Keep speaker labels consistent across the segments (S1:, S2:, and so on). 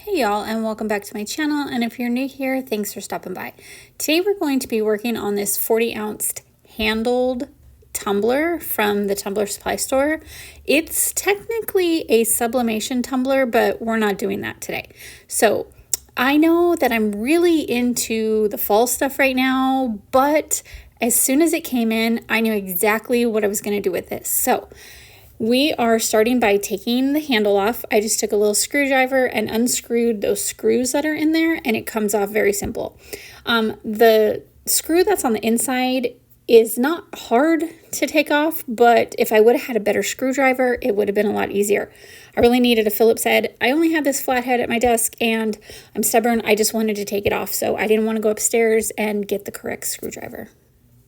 S1: Hey y'all, and welcome back to my channel, and if you're new here, thanks for stopping by. Today we're going to be working on this 40-ounce handled tumbler from the Tumbler Supply Store. It's technically a sublimation tumbler, but we're not doing that today. So I know that I'm really into the fall stuff right now, but as soon as it came in, I knew exactly what I was going to do with this. So we are starting by taking the handle off. I just took a little screwdriver and unscrewed those screws that are in there, and it comes off very simple. The screw that's on the inside is not hard to take off, but if I would have had a better screwdriver, it would have been a lot easier. I really needed a Phillips head. I only had this flathead at my desk, and I'm stubborn. I just wanted to take it off, so I didn't want to go upstairs and get the correct screwdriver.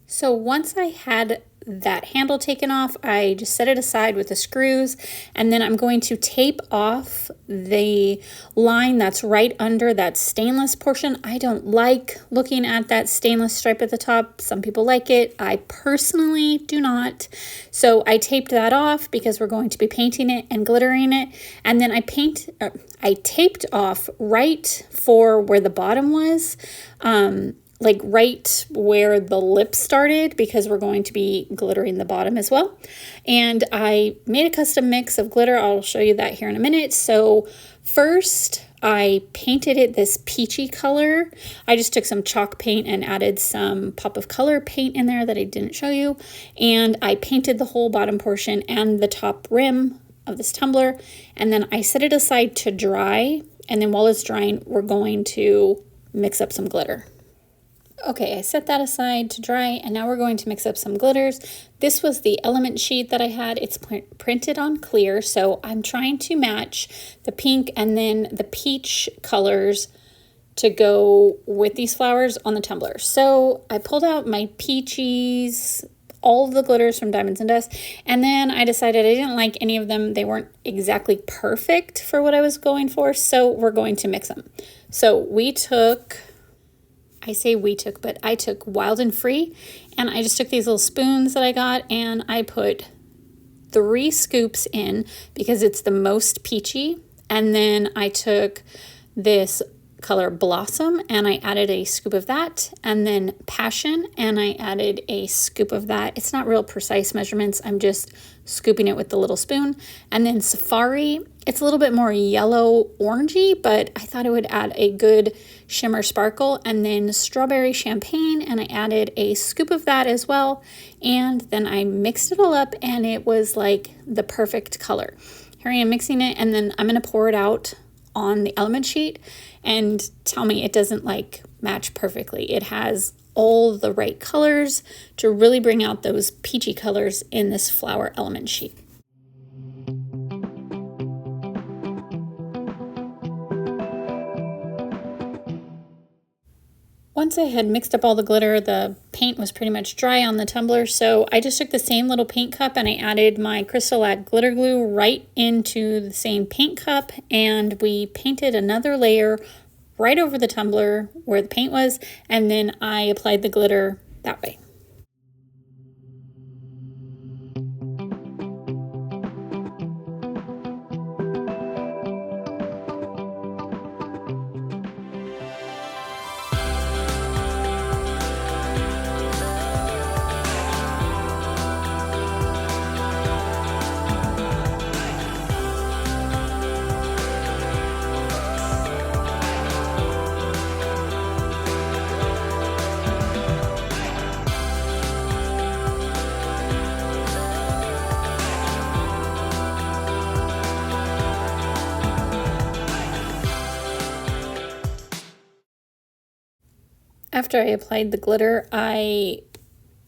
S1: So once I had that handle taken off, I just set it aside with the screws, and then I'm going to tape off the line that's right under that stainless portion. I don't like looking at that stainless stripe at the top. Some people like it. I personally do not. So I taped that off because we're going to be painting it and glittering it. And then I taped off right for where the bottom was, like right where the lip started, because we're going to be glittering the bottom as well. And I made a custom mix of glitter. I'll show you that here in a minute. So first I painted it this peachy color. I just took some chalk paint and added some pop of color paint in there that I didn't show you. And I painted the whole bottom portion and the top rim of this tumbler. And then I set it aside to dry. And then while it's drying, we're going to mix up some glitter. Okay, I set that aside to dry, and now we're going to mix up some glitters. This was the element sheet that I had. It's printed on clear, so I'm trying to match the pink and then the peach colors to go with these flowers on the tumbler. So I pulled out my peaches, all of the glitters from Diamonds and Dust, and then I decided I didn't like any of them. They weren't exactly perfect for what I was going for, so we're going to mix them. So we took... I took Wild and Free, and I just took these little spoons that I got, and I put 3 scoops in because it's the most peachy. And then I took this color Blossom, and I added a scoop of that, and then Passion, and I added a scoop of that. It's not real precise measurements. I'm just scooping it with the little spoon. And then Safari, it's a little bit more yellow orangey, but I thought it would add a good shimmer sparkle. And then Strawberry Champagne, and I added a scoop of that as well. And then I mixed it all up, and it was like the perfect color. Here I am mixing it, and then I'm going to pour it out on the element sheet, and tell me it doesn't like match perfectly. It has all the right colors to really bring out those peachy colors in this flower element sheet. Once I had mixed up all the glitter, the paint was pretty much dry on the tumbler, so I just took the same little paint cup and I added my Crystal Add glitter glue right into the same paint cup, and we painted another layer right over the tumbler where the paint was, and then I applied the glitter that way. After I applied the glitter, I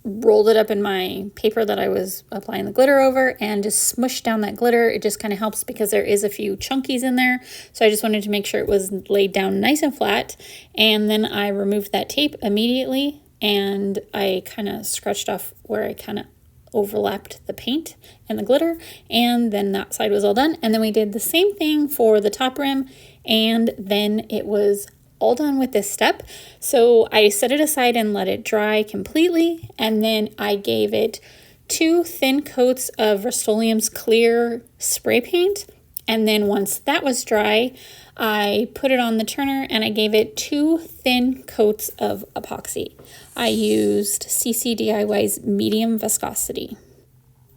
S1: rolled it up in my paper that I was applying the glitter over and just smushed down that glitter. It just kind of helps because there is a few chunkies in there. So I just wanted to make sure it was laid down nice and flat. And then I removed that tape immediately, and I kind of scratched off where I kind of overlapped the paint and the glitter, and then that side was all done. And then we did the same thing for the top rim, and then it was all done with this step. So I set it aside and let it dry completely, and then I gave it 2 thin coats of Rust-Oleum's clear spray paint, and then once that was dry, I put it on the turner and I gave it 2 thin coats of epoxy. I used CCDIY's medium viscosity.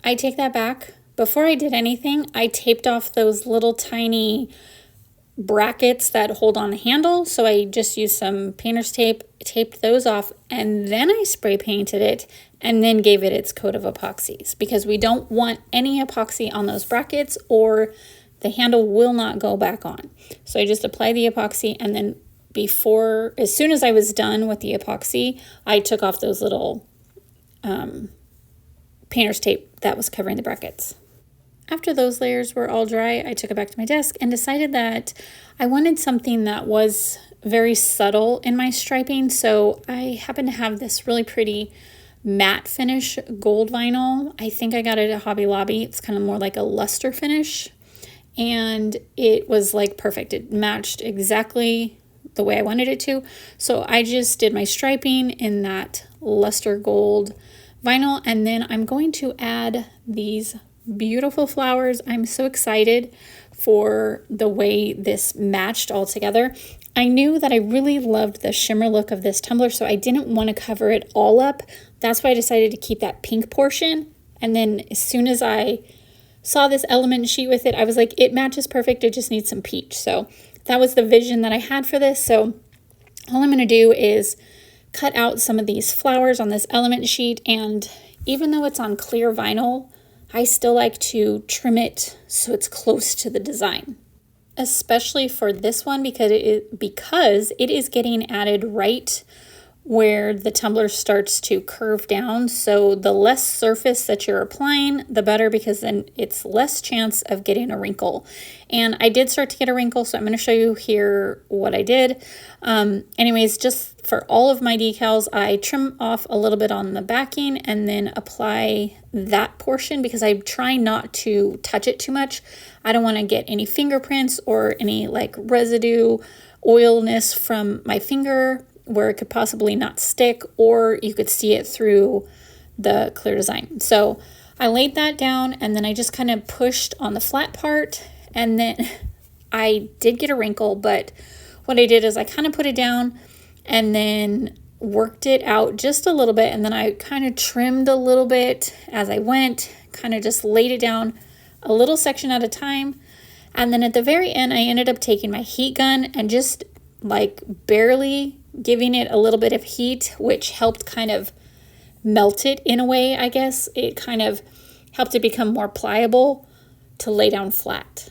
S1: I take that back. Before I did anything, I taped off those little tiny brackets that hold on the handle. So I just used some painter's tape, taped those off, and then I spray painted it and then gave it its coat of epoxies because we don't want any epoxy on those brackets or the handle will not go back on. So I just applied the epoxy, and then as soon as I was done with the epoxy, I took off those little painter's tape that was covering the brackets. After those layers were all dry, I took it back to my desk and decided that I wanted something that was very subtle in my striping. So I happen to have this really pretty matte finish gold vinyl. I think I got it at Hobby Lobby. It's kind of more like a luster finish. And it was like perfect. It matched exactly the way I wanted it to. So I just did my striping in that luster gold vinyl. And then I'm going to add these beautiful flowers. I'm so excited for the way this matched all together. I knew that I really loved the shimmer look of this tumbler, so I didn't want to cover it all up. That's why I decided to keep that pink portion. And then as soon as I saw this element sheet with it, I was like, it matches perfect. It just needs some peach. So that was the vision that I had for this. So all I'm going to do is cut out some of these flowers on this element sheet. And even though it's on clear vinyl, I still like to trim it so it's close to the design, especially for this one because it is getting added right where the tumbler starts to curve down. So the less surface that you're applying, the better, because then it's less chance of getting a wrinkle. And I did start to get a wrinkle, so I'm going to show you here what I did. Anyways, just for all of my decals, I trim off a little bit on the backing and then apply that portion because I try not to touch it too much. I don't want to get any fingerprints or any like residue, oilness from my finger where it could possibly not stick, or you could see it through the clear design. So I laid that down and then I just kind of pushed on the flat part, and then I did get a wrinkle, but what I did is I kind of put it down and then worked it out just a little bit, and then I kind of trimmed a little bit as I went, kind of just laid it down a little section at a time. And then at the very end, I ended up taking my heat gun and just like barely giving it a little bit of heat, which helped kind of melt it in a way, I guess. It kind of helped it become more pliable to lay down flat.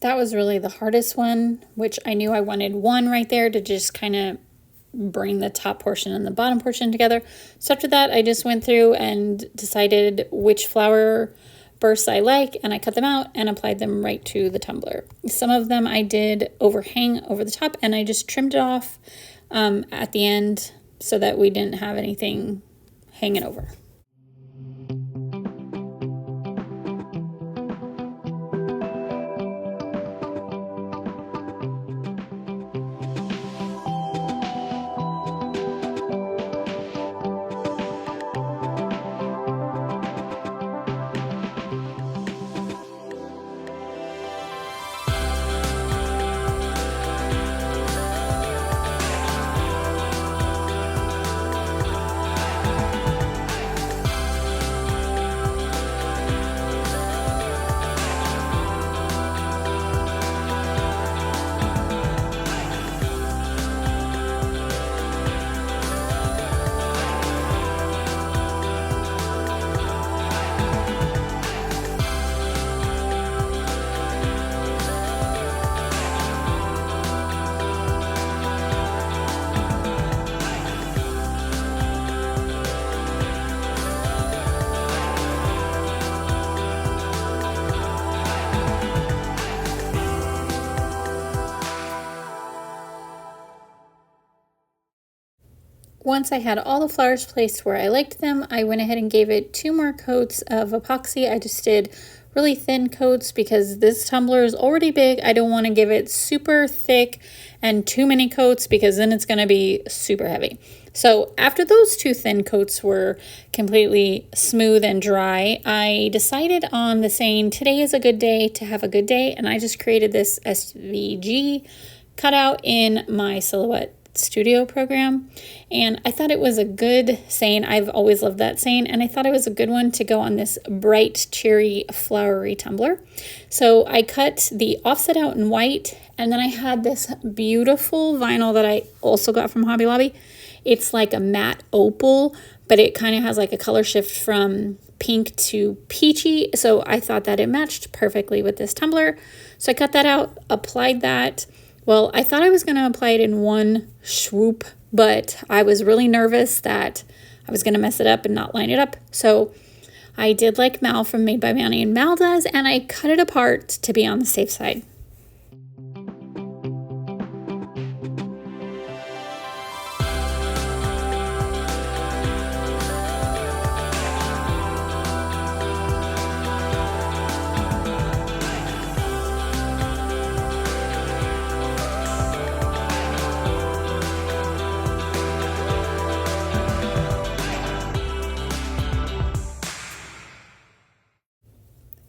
S1: That was really the hardest one, which I knew I wanted one right there to just kind of bring the top portion and the bottom portion together. So after that, I just went through and decided which flower bursts I like, and I cut them out and applied them right to the tumbler. Some of them I did overhang over the top, and I just trimmed it off at the end so that we didn't have anything hanging over. Once I had all the flowers placed where I liked them, I went ahead and gave it 2 more coats of epoxy. I just did really thin coats because this tumbler is already big. I don't want to give it super thick and too many coats because then it's going to be super heavy. So after those 2 thin coats were completely smooth and dry, I decided on the saying, today is a good day to have a good day, and I just created this SVG cutout in my Silhouette Studio program, and I thought it was a good saying. I've always loved that saying, and I thought it was a good one to go on this bright cherry flowery tumbler. So I cut the offset out in white, and then I had this beautiful vinyl that I also got from Hobby Lobby. It's like a matte opal, but it kind of has like a color shift from pink to peachy, so I thought that it matched perfectly with this tumbler. So I cut that out, applied that. Well, I thought I was going to apply it in one swoop, but I was really nervous that I was going to mess it up and not line it up. So I did like Mal from Made by Manny and Mal does, and I cut it apart to be on the safe side.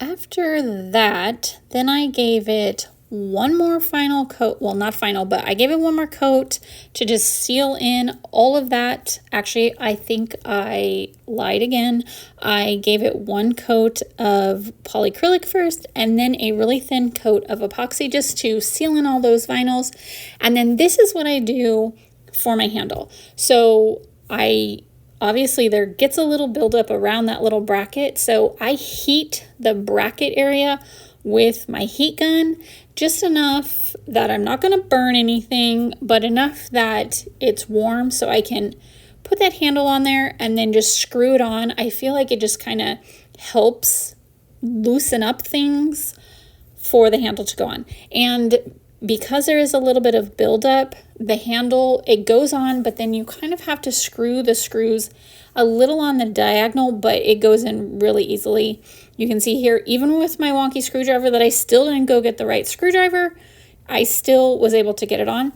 S1: After that, then I gave it one more final coat. Well, not final, but I gave it one more coat to just seal in all of that. Actually, I think I lied again. I gave it 1 coat of polyacrylic first, and then a really thin coat of epoxy just to seal in all those vinyls. And then this is what I do for my handle. So obviously there gets a little buildup around that little bracket, so I heat the bracket area with my heat gun, just enough that I'm not going to burn anything, but enough that it's warm so I can put that handle on there and then just screw it on. I feel like it just kind of helps loosen up things for the handle to go on. And because there is a little bit of buildup, the handle, it goes on, but then you kind of have to screw the screws a little on the diagonal, but it goes in really easily. You can see here, even with my wonky screwdriver that I still didn't go get the right screwdriver, I still was able to get it on.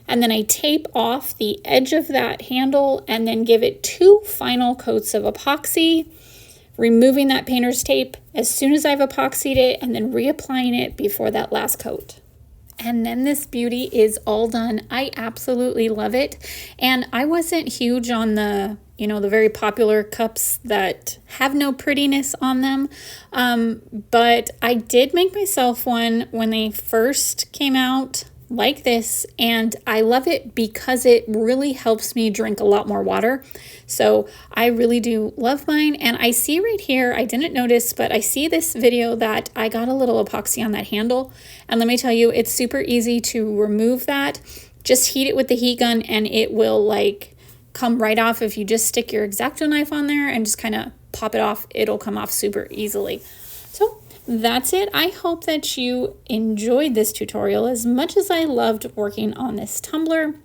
S1: And then I tape off the edge of that handle and then give it 2 final coats of epoxy, removing that painter's tape as soon as I've epoxied it and then reapplying it before that last coat. And then this beauty is all done. I absolutely love it. And I wasn't huge on the very popular cups that have no prettiness on them. But I did make myself one when they first came out like this, and I love it because it really helps me drink a lot more water. So I really do love mine. And I see right here, I didn't notice, but I see this video that I got a little epoxy on that handle. And let me tell you, it's super easy to remove that. Just heat it with the heat gun and it will like come right off. If you just stick your X-Acto knife on there and just kind of pop it off, it'll come off super easily. So that's it. I hope that you enjoyed this tutorial as much as I loved working on this tumbler.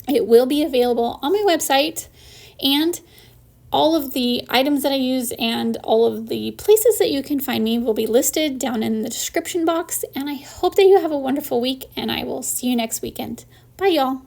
S1: It will be available on my website, and all of the items that I use and all of the places that you can find me will be listed down in the description box. And I hope that you have a wonderful week, and I will see you next weekend. Bye, y'all.